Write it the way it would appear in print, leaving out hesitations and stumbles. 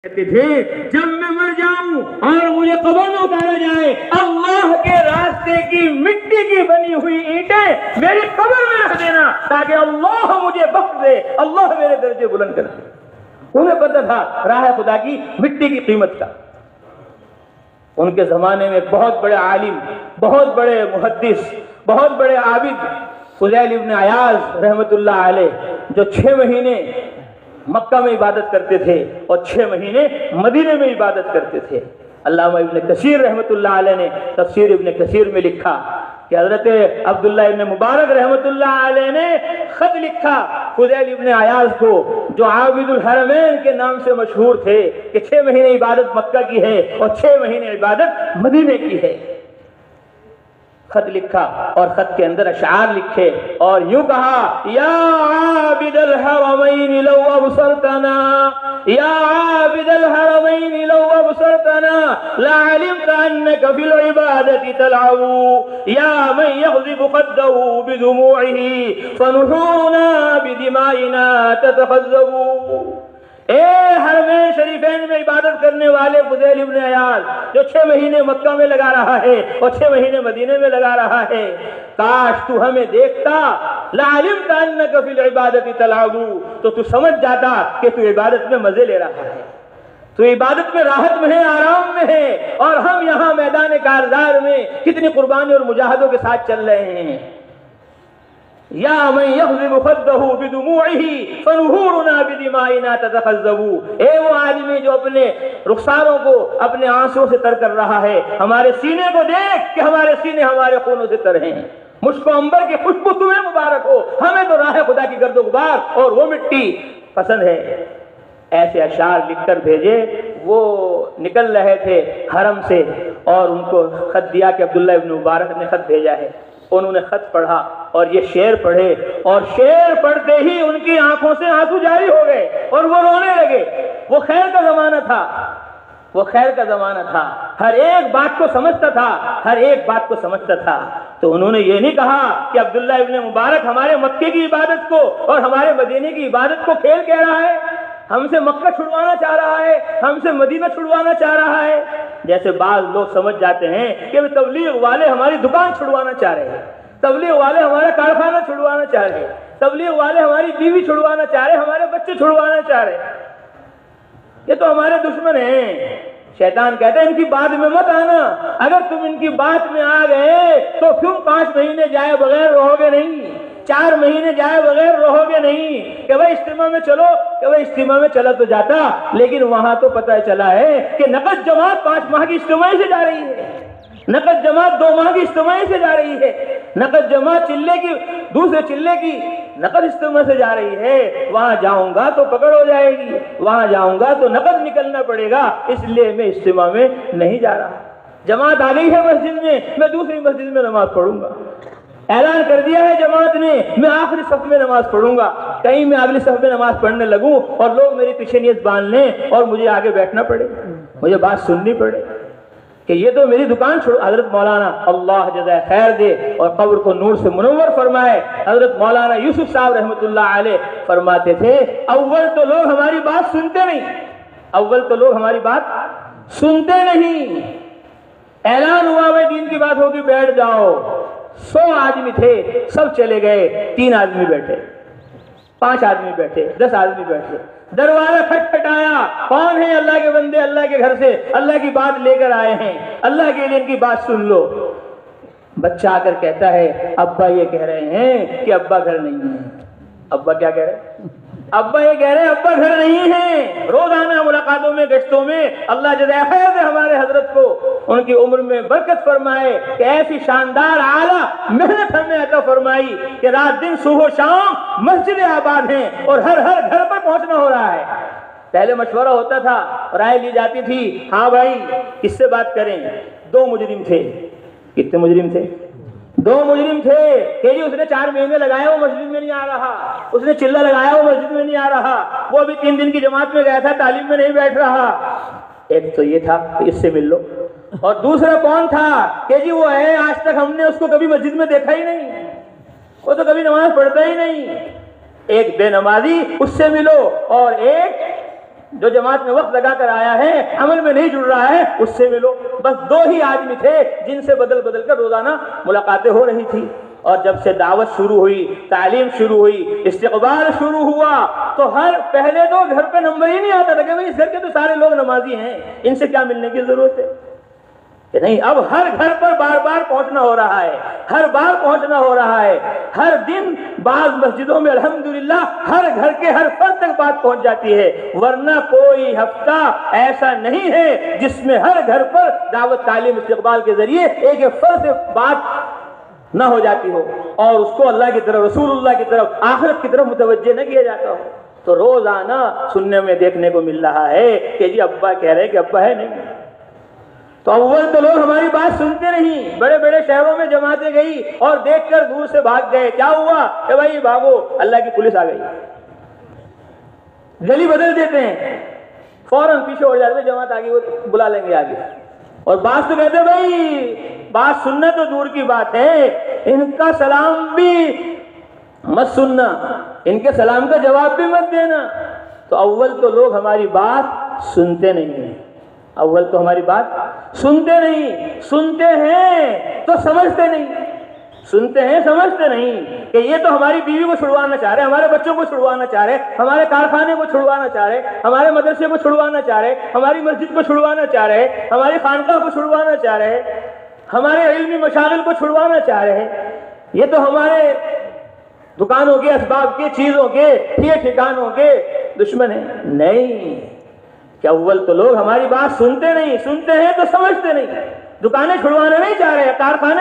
کہتے تھے جب میں مر جاؤں اور مجھے قبر میں اتارا جائے اللہ کے راستے کی مٹی کی بنی ہوئی اینٹیں میری قبر میں رکھ دینا تاکہ اللہ مجھے بخش دے، اللہ میرے درجے بلند کر دے۔ انہیں پتہ تھا راہ خدا کی مٹی کی قیمت کا۔ ان کے زمانے میں بہت بڑے عالم، بہت بڑے محدث، بہت بڑے عابد فضیل ابن عیاض رحمۃ اللہ علیہ، جو 6 مہینے مکہ میں عبادت کرتے تھے اور 6 مہینے مدینے میں عبادت کرتے تھے۔ علامہ ابن کثیر رحمۃ اللہ علیہ نے تفسیر ابن کثیر میں لکھا کہ حضرت عبداللہ ابن مبارک رحمۃ اللہ علیہ نے خط لکھا فضیل ابن عیاض کو، جو عابد الحرمین کے نام سے مشہور تھے، کہ 6 مہینے عبادت مکہ کی ہے اور 6 مہینے عبادت مدینے کی ہے۔ خط لکھا اور خط کے اندر اشعار لکھے اور یوں کہا، یا عابد الحرمین لو ابصرتنا، یا عابد الحرمین لو ابصرتنا لعلمت انك في العبادة تلعب، یا من يغضب خده بدموعه فنحورنا بدمائنا تتخذب۔ اے حرمین شریفین میں عبادت کرنے والے فضیل ابن عیاض، جو 6 مہینے مکہ میں لگا رہا ہے اور 6 مہینے مدینے میں لگا رہا ہے، کاش تو ہمیں دیکھتا، لعلمت انک فی العبادۃ تلعب، تو تو سمجھ جاتا کہ تو عبادت میں مزے لے رہا ہے، تو عبادت میں راحت میں ہے، آرام میں ہے، اور ہم یہاں میدان کارزار میں کتنی قربانی اور مجاہدوں کے ساتھ چل رہے ہیں۔ یا من یغضب خده بدموعه فنحورنا بدمائنا تتخذب، اے وہ آدمی جو اپنے رخساروں کو اپنے آنسوں سے تر کر رہا ہے، ہمارے سینے کو دیکھ کہ ہمارے سینے ہمارے خونوں سے تر ہیں۔ مشک و عنبر کی خوشبو تمہیں مبارک ہو، ہمیں تو راہ خدا کی گرد و غبار اور وہ مٹی پسند ہے۔ ایسے اشعار لکھ کر بھیجے۔ وہ نکل رہے تھے حرم سے اور ان کو خط دیا کہ عبداللہ ابن مبارک نے خط بھیجا ہے۔ انہوں نے خط پڑھا اور یہ شعر پڑھے، اور شعر پڑھتے ہی ان کی آنکھوں سے آنسو جاری ہو گئے اور وہ رونے لگے۔ وہ خیر کا زمانہ تھا، وہ خیر کا زمانہ تھا، ہر ایک بات کو سمجھتا تھا، ہر ایک بات کو سمجھتا تھا۔ تو انہوں نے یہ نہیں کہا کہ عبداللہ ابن مبارک ہمارے مکے کی عبادت کو اور ہمارے مدینے کی عبادت کو کھیل کہہ رہا ہے، ہم سے مکہ چھڑوانا چاہ رہا ہے، ہم سے مدینہ چھڑوانا چاہ رہا ہے۔ جیسے بعض لوگ سمجھ جاتے ہیں کہ تبلیغ والے ہماری دکان چھڑوانا چاہ رہے ہیں، تبلیغ والے ہمارا کارخانہ چھڑوانا چاہ رہے ہیں، تبلیغ والے ہماری بیوی چھڑوانا چاہ رہے ہیں، ہمارے بچے چھڑوانا چاہ رہے ہیں۔ یہ تو ہمارے دشمن ہیں۔ شیطان کہتا ہے ان کی بات میں مت آنا، اگر تم ان کی بات میں آ گئے تو تم 5 مہینے جائے بغیر رہو گے نہیں، 4 مہینے جائے بغیر رہو گے نہیں، کہ بھائی اجتماع میں چلو، کہ بھائی اجتماع میں چلا تو جاتا، لیکن وہاں تو پتہ چلا ہے کہ نقد جماعت 5 ماہ کی اجتماعی سے جا رہی ہے، نقد جماعت 2 ماہ کی اجتماعی سے جا رہی ہے، نقد جماعت چلے کی دوسرے چلے کی نقد اجتماع سے جا رہی ہے۔ وہاں جاؤں گا تو پکڑ ہو جائے گی، وہاں جاؤں گا تو نقد نکلنا پڑے گا، اس لیے میں اجتماع میں نہیں جا رہا۔ جماعت آ گئی ہے مسجد میں دوسری مسجد میں نماز پڑھوں گا۔ اعلان کر دیا ہے جماعت نے میں آخری صف میں نماز پڑھوں گا، کہیں میں اگلی صف میں نماز پڑھنے لگوں اور لوگ میری پیچھے نیت باندھ لیں اور مجھے آگے بیٹھنا پڑے، مجھے بات سننی پڑے کہ یہ تو میری دکان چھوڑ۔ حضرت مولانا اللہ جزائے خیر دے اور قبر کو نور سے منور فرمائے، حضرت مولانا یوسف صاحب رحمۃ اللہ علیہ فرماتے تھے اول تو لوگ ہماری بات سنتے نہیں، اول تو لوگ ہماری بات سنتے نہیں، اعلان ہوا بھائی دین کی بات ہوگی بیٹھ جاؤ، 100 آدمی تھے سب چلے گئے، 3 آدمی بیٹھے، 5 آدمی بیٹھے، 10 آدمی بیٹھے، دروازہ کھٹکھٹایا، کون ہے؟ اللہ کے بندے اللہ کے گھر سے اللہ کی بات لے کر آئے ہیں، اللہ کے لیے ان کی بات سن لو۔ بچہ آ کر کہتا ہے ابا یہ کہہ رہے ہیں کہ ابا گھر نہیں ہے۔ ابا کیا کہہ رہے ہیں؟ ابا یہ کہہ رہے ہیں ابا گھر نہیں ہیں۔ روزانہ ملاقاتوں میں گشتوں میں اللہ جزائے خیر دے ہمارے حضرت کو ان کی عمر میں برکت فرمائے کہ ایسی شاندار اعلیٰ محنت ہمیں عطا فرمائی کہ رات دن صبح و شام مسجد آباد ہیں اور ہر گھر پر پہنچنا ہو رہا ہے۔ پہلے مشورہ ہوتا تھا، رائے لی جاتی تھی، ہاں بھائی کس سے بات کریں؟ 2 مجرم تھے۔ کتنے مجرم تھے؟ 2 مجرم تھے کہ جی اس نے 4 مہینے لگائے وہ مسجد میں نہیں آ رہا، اس نے چلہ لگایا وہ مسجد میں نہیں آ رہا، وہ ابھی 3 دن کی جماعت میں گیا تھا تعلیم میں نہیں بیٹھ رہا۔ ایک تو یہ تھا کہ اس سے مل لو، اور دوسرا کون تھا کہ جی وہ ہے آج تک ہم نے اس کو کبھی مسجد میں دیکھا ہی نہیں، وہ تو کبھی نماز پڑھتا ہی نہیں۔ ایک بے نمازی اس سے ملو اور ایک جو جماعت میں وقت لگا کر آیا ہے عمل میں نہیں جڑ رہا ہے اس سے ملو. بس 2 ہی آدمی تھے جن سے بدل بدل کر روزانہ ملاقاتیں ہو رہی تھی. اور جب سے دعوت شروع ہوئی، تعلیم شروع ہوئی، استقبال شروع ہوا تو پہلے تو گھر پہ نمبر ہی نہیں آتا تھا کہ بھئی اس گھر کے تو سارے لوگ نمازی ہیں، ان سے کیا ملنے کی ضرورت ہے. کہ نہیں، اب ہر گھر پر بار بار پہنچنا ہو رہا ہے، ہر بار پہنچنا ہو رہا ہے. ہر دن بعض مسجدوں میں الحمدللہ ہر گھر کے ہر فرد تک بات پہنچ جاتی ہے، ورنہ کوئی ہفتہ ایسا نہیں ہے جس میں ہر گھر پر دعوت تعلیم استقبال کے ذریعے ایک فرد سے بات نہ ہو جاتی ہو اور اس کو اللہ کی طرف، رسول اللہ کی طرف، آخرت کی طرف متوجہ نہ کیا جاتا ہو. تو روزانہ سننے میں دیکھنے کو مل رہا ہے کہ جی ابا کہہ رہے کہ ابا ہے نہیں. تو اول تو لوگ ہماری بات سنتے نہیں. بڑے بڑے شہروں میں جماعتیں گئی اور دیکھ کر دور سے بھاگ گئے. کیا ہوا کہ بھائی بھاگو، اللہ کی پولیس آ گئی. گلی بدل دیتے ہیں، فوراً پیچھے ہو جاتے ہیں، جماعت آگے وہ بلا لیں گے آگے. اور بعض تو کہتے ہیں بھائی بات سننا تو دور کی بات ہے، ان کا سلام بھی مت سننا، ان کے سلام کا جواب بھی مت دینا. تو اول تو لوگ ہماری بات سنتے نہیں ہیں. اول تو ہماری بات سنتے نہیں، سنتے ہیں تو سمجھتے نہیں. سنتے ہیں سمجھتے نہیں کہ یہ تو ہماری بیوی کو چھڑوانا چاہ رہے، ہمارے بچوں کو چھڑوانا چاہ رہے، ہمارے کارخانے کو چھڑوانا چاہ رہے، ہمارے مدرسے کو چھڑوانا چاہ رہے، ہماری مسجد کو چھڑوانا چاہ رہے، ہماری خانقاہ کو چھڑوانا چاہ رہے، ہمارے علمی مشاغل کو چھڑوانا چاہ رہے. یہ تو ہمارے دکانوں کے، اسباب کے، چیزوں کے، یہ ٹھکانوں کے دشمن ہیں. نہیں، کہ اول تو لوگ ہماری بات سنتے نہیں، سنتے ہیں تو سمجھتے نہیں. دکانیں چھڑوانا نہیں چاہ رہے، کارخانے